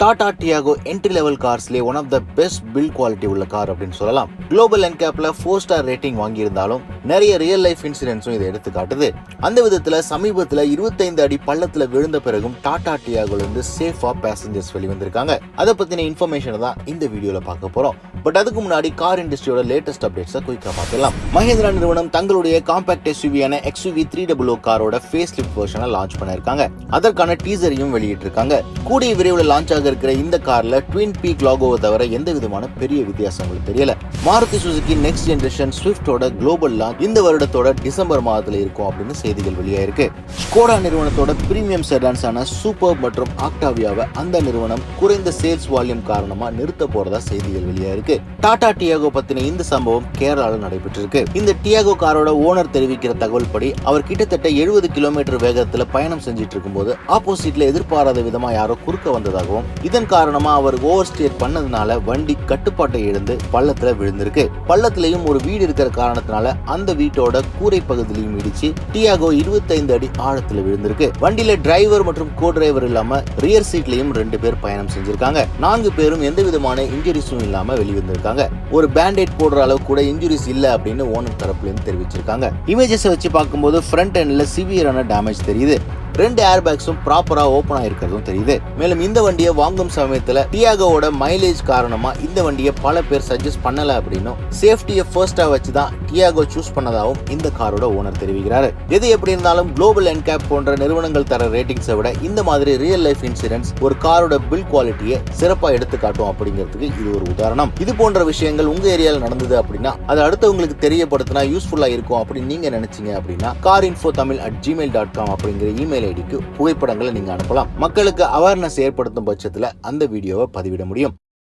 Tata Tiago entry level கார்ஸ்லேயே one of the best build quality உள்ள car அப்படின்னு சொல்லலாம். குளோபல் என்கேப்ல 4 ஸ்டார் ரேட்டிங் வாங்கியிருந்தாலும் நிறைய ரியல் லைஃப் இன்சிடென்ட்ஸும் இதை எடுத்து காட்டுது. அந்த விதத்துல சமீபத்துல 25 அடி பள்ளத்துல விழுந்த பிறகும் டாடா டியாகோல இருந்து சேஃபா பேசஞ்சர்ஸ் வெளிவந்திருக்காங்க. அதை பத்தின இன்ஃபர்மேஷன் தான் இந்த வீடியோல பார்க்க போறோம். பட் அதுக்கு முன்னாடி கார் இண்டஸ்ட்ரியோட லேட்டஸ்ட் அப்டேட்ஸை குயிக்கா பார்க்கலாம். மஹேந்திரா நிறுவனம் தங்களுடைய காம்பாக்ட் எஸ்யூவியான XUV 300 காரோட ஃபேஸ் லிஃப்ட் வெர்ஷனை லான்ச் பண்ணிருக்காங்க. அதற்கான டீசரையும் வெளியிட்டிருக்காங்க. கூடிய விரைவில் லான்ச் ஆக இருக்கிற இந்த கார்ல ட்வின் பீக் லாகோவை தவிர எந்த விதமான பெரிய வித்தியாசங்களும் தெரியல. மாருதி சுசுகி நெக்ஸ்ட் ஜெனரேஷன் ஸ்விஃப்டோட குளோபல் லான்ச் இந்த வருடத்தோட டிசம்பர் மாதத்துல இருக்கும் அப்படின்னு செய்திகள் வெளியாயிருக்கு. ஸ்கோடா நிறுவனத்தோட பிரீமியம் செடான்ஸான சூப்பர் மற்றும் ஆக்டாவியாவை அந்த நிறுவனம் குறைந்த சேல்ஸ் வால்யூம் காரணமா நிறுத்த போறதா செய்திகள் வெளியாயிருக்கு. டாடா டியாகோ பத்தின இந்த சம்பவம் கேரளால நடைபெற்றிருக்கு. இந்த டியாகோ காரோட ஓனர் தெரிவிக்கிற தகவல் படி அவர் கிட்டத்தட்ட 70 கிலோமீட்டர் வேகத்துல பயணம் செஞ்சிட்டு இருக்கும் போது ஆப்போசிட்ல எதிர்பாராத விதமா யாரோ குறுக்க வந்ததாகவும் இதன் காரணமா அவர் ஓவர் ஸ்டேட் பண்ணதுனால வண்டி கட்டுப்பாட்டை இழந்து பள்ளத்துல விழுந்திருக்கு. பள்ளத்திலையும் ஒரு வீடு இருக்கிற காரணத்தினால அந்த வீட்டோட கூரை பகுதியிலையும் இடிச்சு டியாகோ 25 அடி ஆழத்துல விழுந்திருக்கு. வண்டியில டிரைவர் மற்றும் கோ டிரைவர் இல்லாம ரியர் சீட்லயும் 2 பேர் பயணம் செஞ்சிருக்காங்க. 4 பேரும் எந்த விதமான இன்ஜுரிஸும் இல்லாம வெளிவந்திருக்காங்க. ஒரு பேண்டேட் போடுற அளவு கூட இன்ஜுரிஸ் இல்ல அப்படின்னு ஓனர் தரப்புல இருந்து தெரிவிச்சிருக்காங்க. இமேஜஸ் வச்சு பார்க்கும்போது ஃப்ரண்ட் எண்ட்ல சிவியரான டேமேஜ் தெரியுது. 2 ஏர் பேக்ஸும் ப்ராப்பரா ஓபன் ஆயிருக்கிறதும் தெரியுது. மேலும் இந்த வண்டியை வாங்கும் சமயத்துல டியாகோவோட மைலேஜ் காரணமா இந்த வண்டியை பல பேர் சஜஸ்ட் பண்ணல அப்படின்னும் சேஃப்டியை ஃபர்ஸ்டா வச்சுதான் டியாகோ சூஸ் பண்ணதாகவும் இந்த காரோட ஓனர் தெரிவிக்கிறாரு. எது எப்படி இருந்தாலும் குளோபல் என்கேப் போன்ற நிறுவனங்கள் தர ரேட்டிங்ஸை விட இந்த மாதிரி ரியல் லைஃப் இன்சிடென்ட்ஸ் ஒரு காரோட பில்ட் குவாலிட்டியை சிறப்பா எடுத்து காட்டும் அப்படிங்கிறதுக்கு இது ஒரு உதாரணம். இது போன்ற விஷயங்கள் உங்க ஏரியால நடந்தது அப்படின்னா அது அடுத்தவங்களுக்கு தெரியப்படுத்தினா யூஸ்ஃபுல்லா இருக்கும் அப்படின்னு நீங்க நினைச்சீங்க அப்படின்னா carinfotamil@gmail.com அப்படிங்கிற இமெயில் ஐடிக்கு புகைப்படங்களை நீங்க அனுப்பலாம். மக்களுக்கு அவேர்னஸ் ஏற்படுத்தும் பட்சத்துல அந்த வீடியோவை பதிவிட முடியும்.